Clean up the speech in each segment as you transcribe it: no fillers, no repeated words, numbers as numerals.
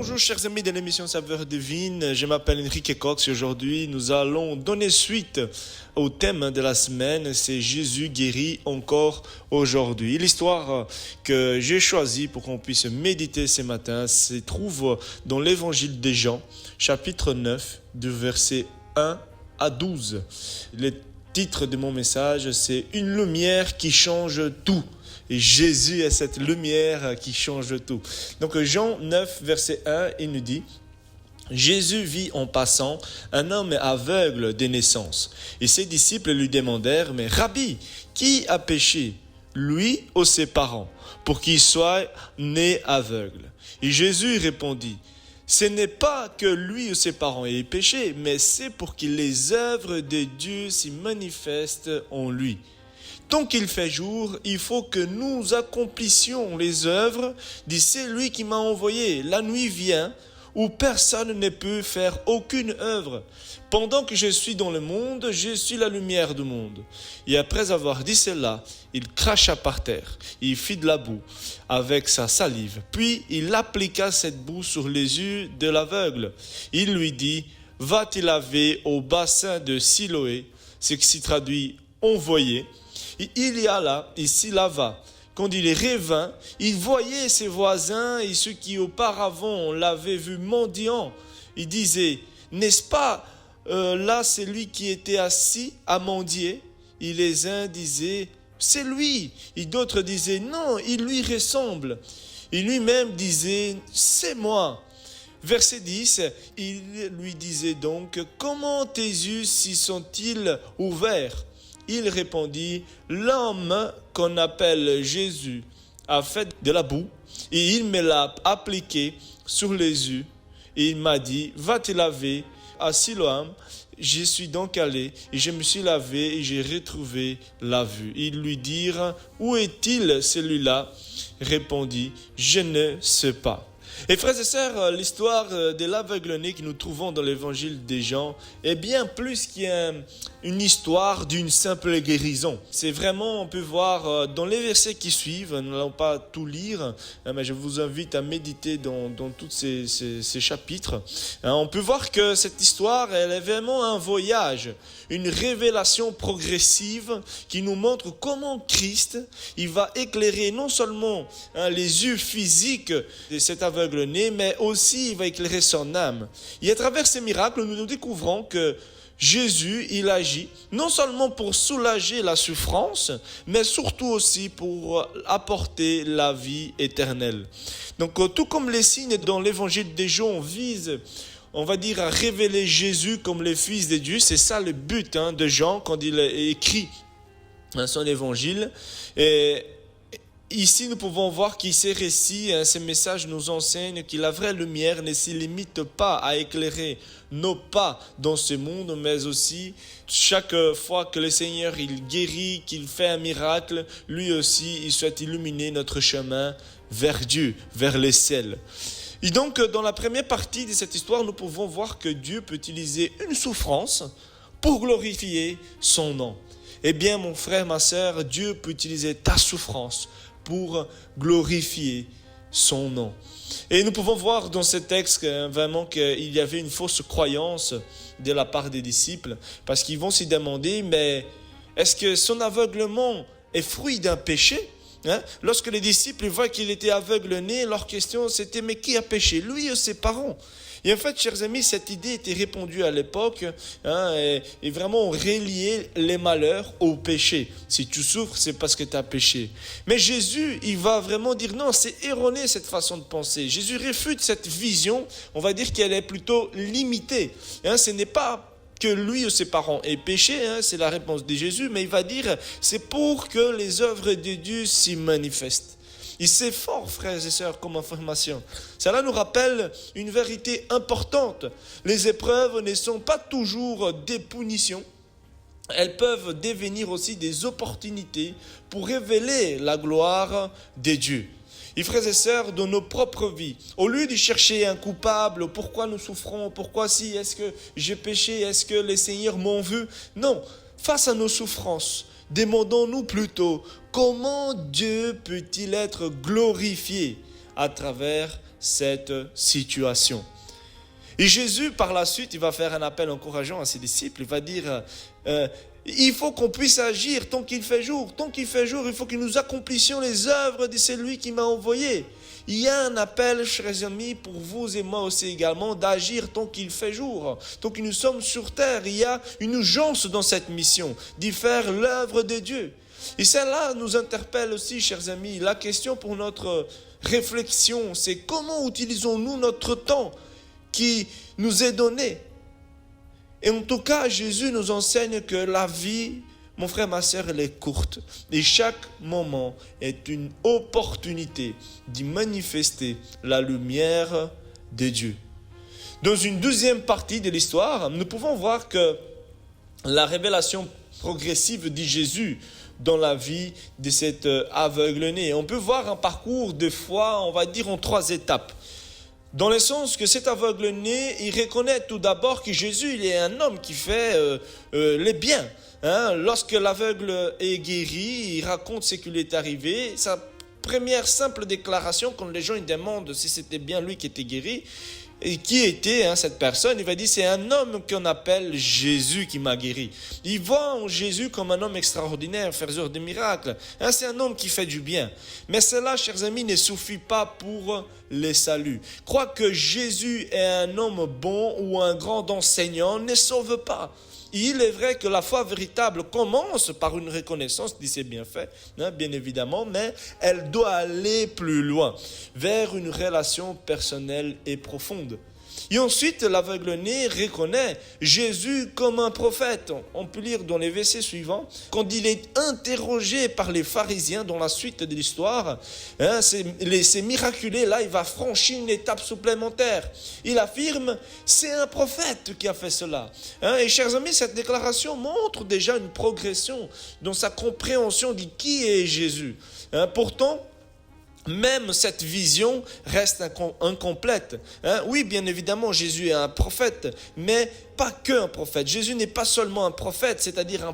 Bonjour chers amis de l'émission Saveurs Divines, je m'appelle Enrique Cox et aujourd'hui nous allons donner suite au thème de la semaine, c'est Jésus guérit encore aujourd'hui. L'histoire que j'ai choisie pour qu'on puisse méditer ce matin se trouve dans l'évangile de Jean, chapitre 9, du verset 1 à 12. Le titre de mon message c'est « Une lumière qui change tout ». Et Jésus est cette lumière qui change tout. Donc Jean 9, verset 1, il nous dit « Jésus vit en passant un homme aveugle de naissance. Et ses disciples lui demandèrent « Mais Rabbi, qui a péché, lui ou ses parents, pour qu'il soit né aveugle ?» Et Jésus répondit « Ce n'est pas que lui ou ses parents aient péché, mais c'est pour que les œuvres de Dieu s'y manifestent en lui. » Tant qu'il fait jour, il faut que nous accomplissions les œuvres de celui qui m'a envoyé. La nuit vient où personne ne peut faire aucune œuvre. Pendant que je suis dans le monde, je suis la lumière du monde. Et après avoir dit cela, il cracha par terre. Il fit de la boue avec sa salive. Puis il appliqua cette boue sur les yeux de l'aveugle. Il lui dit, « Va te laver au bassin de Siloé », ce qui s'y traduit « envoyé ». Il y alla, il s'y lava. Quand il revint, il voyait ses voisins et ceux qui auparavant l'avaient vu mendiant. Il disait, n'est-ce pas là celui qui était assis à mendier? Et les uns disaient, c'est lui. Et d'autres disaient, non, il lui ressemble. Et lui-même disait, c'est moi. Verset 10, il lui disait donc, comment tes yeux s'y sont-ils ouverts? Il répondit, l'homme qu'on appelle Jésus a fait de la boue et il me l'a appliqué sur les yeux. Et il m'a dit, va te laver à Siloam. Je suis donc allé et je me suis lavé et j'ai retrouvé la vue. Ils lui dirent, où est-il celui-là? Répondit, je ne sais pas. Et frères et sœurs, l'histoire de l'aveugle-né que nous trouvons dans l'évangile de Jean est bien plus qu'une histoire d'une simple guérison. C'est vraiment, on peut voir dans les versets qui suivent, nous n'allons pas tout lire, mais je vous invite à méditer dans tous ces chapitres. On peut voir que cette histoire, elle est vraiment un voyage, une révélation progressive qui nous montre comment Christ, il va éclairer non seulement les yeux physiques de cet aveugle-né, mais aussi il va éclairer son âme. Et à travers ces miracles, nous découvrons que Jésus, il agit non seulement pour soulager la souffrance, mais surtout aussi pour apporter la vie éternelle. Donc, tout comme les signes dans l'évangile de Jean visent, on va dire, à révéler Jésus comme le Fils de Dieu, c'est ça le but de Jean quand il écrit son évangile. Et ici, nous pouvons voir que ces récits, ces messages nous enseignent que la vraie lumière ne se limite pas à éclairer nos pas dans ce monde, mais aussi chaque fois que le Seigneur il guérit, qu'il fait un miracle, lui aussi, il souhaite illuminer notre chemin vers Dieu, vers le ciel. Et donc, dans la première partie de cette histoire, nous pouvons voir que Dieu peut utiliser une souffrance pour glorifier son nom. Eh bien, mon frère, ma sœur, Dieu peut utiliser ta souffrance pour glorifier son nom. Et nous pouvons voir dans ce texte vraiment qu'il y avait une fausse croyance de la part des disciples, parce qu'ils vont se demander, mais est-ce que son aveuglement est fruit d'un péché? Lorsque les disciples voient qu'il était aveugle-né, leur question c'était, mais qui a péché, lui ou ses parents? Et en fait, chers amis, cette idée était répandue à l'époque et vraiment on reliait les malheurs au péché. Si tu souffres, c'est parce que tu as péché. Mais Jésus, il va vraiment dire non, c'est erroné cette façon de penser. Jésus réfute cette vision, on va dire qu'elle est plutôt limitée. Ce n'est pas que lui ou ses parents aient péché, c'est la réponse de Jésus, mais il va dire c'est pour que les œuvres de Dieu s'y manifestent. Et c'est fort, frères et sœurs, comme information. Cela nous rappelle une vérité importante. Les épreuves ne sont pas toujours des punitions. Elles peuvent devenir aussi des opportunités pour révéler la gloire de Dieu. Et frères et sœurs, dans nos propres vies, au lieu de chercher un coupable, pourquoi nous souffrons, pourquoi si, est-ce que j'ai péché, est-ce que le Seigneur m'en veut? Non, face à nos souffrances, demandons-nous plutôt comment Dieu peut-il être glorifié à travers cette situation. Et Jésus, par la suite, il va faire un appel encourageant à ses disciples. Il va dire, il faut qu'on puisse agir tant qu'il fait jour. Tant qu'il fait jour, il faut que nous accomplissions les œuvres de celui qui m'a envoyé. Il y a un appel, chers amis, pour vous et moi aussi également, d'agir tant qu'il fait jour. Tant que nous sommes sur terre, il y a une urgence dans cette mission, d'y faire l'œuvre de Dieu. Et cela nous interpelle aussi, chers amis. La question pour notre réflexion, c'est comment utilisons-nous notre temps qui nous est donné? Et en tout cas, Jésus nous enseigne que la vie, mon frère, ma sœur, elle est courte. Et chaque moment est une opportunité d'y manifester la lumière de Dieu. Dans une deuxième partie de l'histoire, nous pouvons voir que la révélation progressive de Jésus dans la vie de cet aveugle-né. On peut voir un parcours de foi, on va dire, en 3 étapes. Dans le sens que cet aveugle-né, il reconnaît tout d'abord que Jésus, il est un homme qui fait les biens. Lorsque l'aveugle est guéri, il raconte ce qui lui est arrivé. Sa première simple déclaration, quand les gens lui demandent si c'était bien lui qui était guéri, et qui était cette personne, il va dire, c'est un homme qu'on appelle Jésus qui m'a guéri. Il voit en Jésus comme un homme extraordinaire, faiseur de miracles. C'est un homme qui fait du bien. Mais cela, chers amis, ne suffit pas pour les saluts. Croire que Jésus est un homme bon ou un grand enseignant ne sauve pas. Il est vrai que la foi véritable commence par une reconnaissance de ses bienfaits, bien évidemment, mais elle doit aller plus loin, vers une relation personnelle et profonde. Et ensuite, l'aveugle-né reconnaît Jésus comme un prophète. On peut lire dans les versets suivants, quand il est interrogé par les pharisiens dans la suite de l'histoire, ces miraculés-là, il va franchir une étape supplémentaire. Il affirme, c'est un prophète qui a fait cela. Et chers amis, cette déclaration montre déjà une progression dans sa compréhension de qui est Jésus. Pourtant, même cette vision reste incomplète. Oui, bien évidemment, Jésus est un prophète, mais pas qu'un prophète. Jésus n'est pas seulement un prophète, c'est-à-dire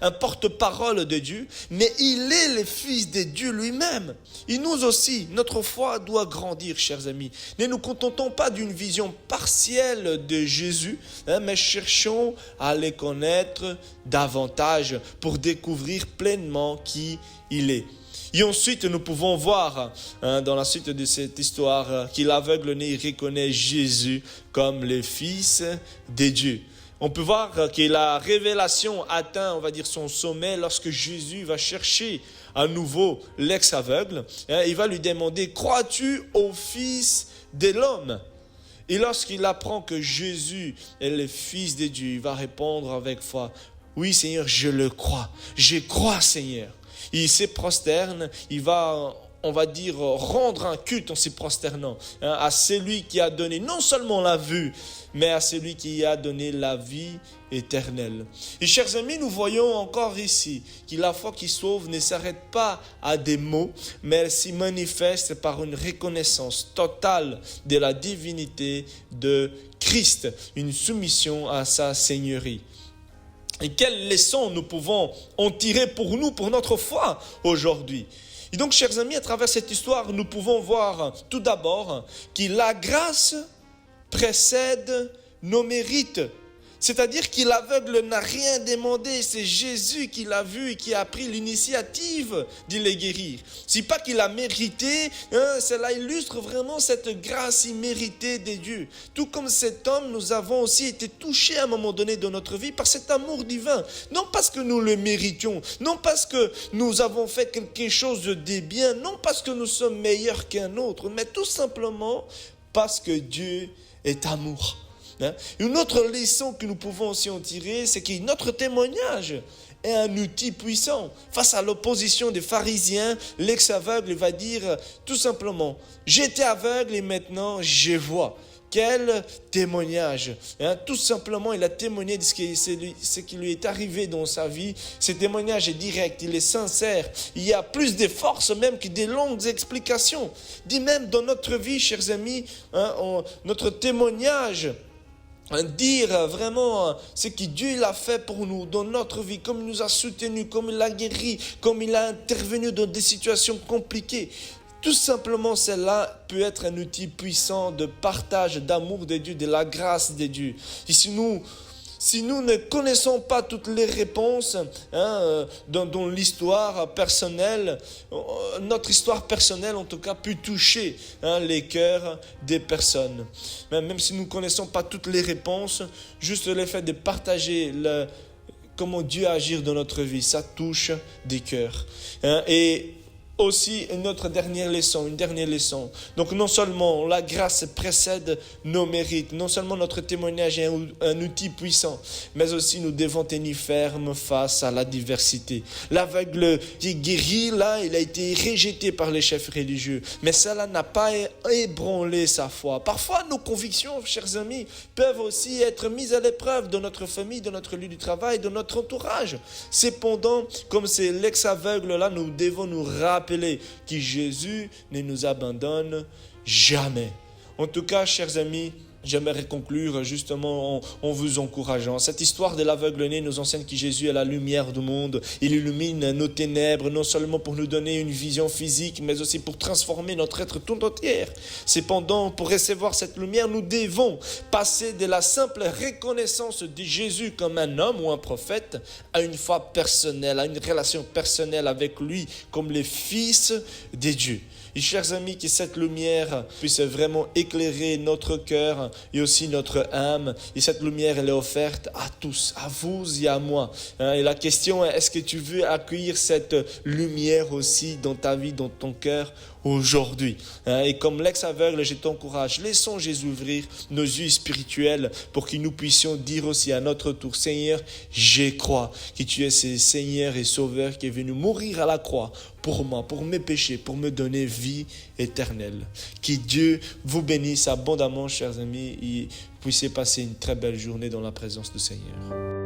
un porte-parole de Dieu, mais il est le Fils de Dieu lui-même. Et nous aussi, notre foi doit grandir, chers amis. Ne nous contentons pas d'une vision partielle de Jésus, mais cherchons à le connaître davantage pour découvrir pleinement qui il est. Et ensuite, nous pouvons voir dans la suite de cette histoire que l'aveugle-né reconnaît Jésus comme le Fils de Dieu. On peut voir que la révélation atteint, on va dire, son sommet lorsque Jésus va chercher à nouveau l'ex-aveugle. Il va lui demander, crois-tu au Fils de l'homme ? Et lorsqu'il apprend que Jésus est le Fils de Dieu, il va répondre avec foi, oui Seigneur, je le crois, je crois Seigneur. Il se prosterne, il va, on va dire, rendre un culte en se prosternant à celui qui a donné non seulement la vue, mais à celui qui a donné la vie éternelle. Et chers amis, nous voyons encore ici que la foi qui sauve ne s'arrête pas à des mots, mais elle s'y manifeste par une reconnaissance totale de la divinité de Christ, une soumission à sa seigneurie. Et quelles leçons nous pouvons en tirer pour nous, pour notre foi aujourd'hui? Et donc, chers amis, à travers cette histoire, nous pouvons voir tout d'abord que la grâce précède nos mérites. C'est-à-dire que l'aveugle n'a rien demandé, c'est Jésus qui l'a vu et qui a pris l'initiative de les guérir. C'est pas qu'il a mérité, cela illustre vraiment cette grâce imméritée de Dieu. Tout comme cet homme, nous avons aussi été touchés à un moment donné de notre vie par cet amour divin. Non parce que nous le méritions, non parce que nous avons fait quelque chose de bien, non parce que nous sommes meilleurs qu'un autre, mais tout simplement parce que Dieu est amour. Une autre leçon que nous pouvons aussi en tirer, c'est que notre témoignage est un outil puissant. Face à l'opposition des pharisiens, l'ex-aveugle va dire tout simplement, j'étais aveugle et maintenant je vois. Quel témoignage. Tout simplement, il a témoigné de ce qui lui est arrivé dans sa vie. Ce témoignage est direct, il est sincère. Il y a plus de force même que des longues explications. Dit même dans notre vie, chers amis, notre témoignage, dire vraiment ce que Dieu a fait pour nous dans notre vie, comme il nous a soutenus, comme il a guéri, comme il a intervenu dans des situations compliquées. Tout simplement, cela peut être un outil puissant de partage, d'amour de Dieu, de la grâce de Dieu. Et si nous ne connaissons pas toutes les réponses dans l'histoire personnelle, notre histoire personnelle en tout cas peut toucher les cœurs des personnes. Même si nous ne connaissons pas toutes les réponses, juste le fait de partager comment Dieu agit dans notre vie, ça touche des cœurs. Et aussi une dernière leçon. Donc non seulement la grâce précède nos mérites, non seulement notre témoignage est un outil puissant, mais aussi nous devons tenir ferme face à la diversité. L'aveugle qui est guéri là, il a été rejeté par les chefs religieux, mais cela n'a pas ébranlé sa foi. Parfois nos convictions, chers amis, peuvent aussi être mises à l'épreuve dans notre famille, dans notre lieu du travail, dans notre entourage. Cependant, comme c'est l'ex-aveugle là, nous devons nous rappeler que Jésus ne nous abandonne jamais. En tout cas, chers amis, j'aimerais conclure justement en vous encourageant. Cette histoire de l'aveugle-né nous enseigne que Jésus est la lumière du monde. Il illumine nos ténèbres, non seulement pour nous donner une vision physique, mais aussi pour transformer notre être tout entier. Cependant, pour recevoir cette lumière, nous devons passer de la simple reconnaissance de Jésus comme un homme ou un prophète à une foi personnelle, à une relation personnelle avec lui comme le Fils de Dieu. Et chers amis, que cette lumière puisse vraiment éclairer notre cœur et aussi notre âme. Et cette lumière, elle est offerte à tous, à vous et à moi. Et la question est, est-ce que tu veux accueillir cette lumière aussi dans ta vie, dans ton cœur aujourd'hui? Et comme l'ex-aveugle, je t'encourage, laissons Jésus ouvrir nos yeux spirituels pour que nous puissions dire aussi à notre tour, Seigneur, je crois que tu es ce Seigneur et Sauveur qui est venu mourir à la croix pour moi, pour mes péchés, pour me donner vie éternelle. Que Dieu vous bénisse abondamment, chers amis, et puissiez passer une très belle journée dans la présence du Seigneur.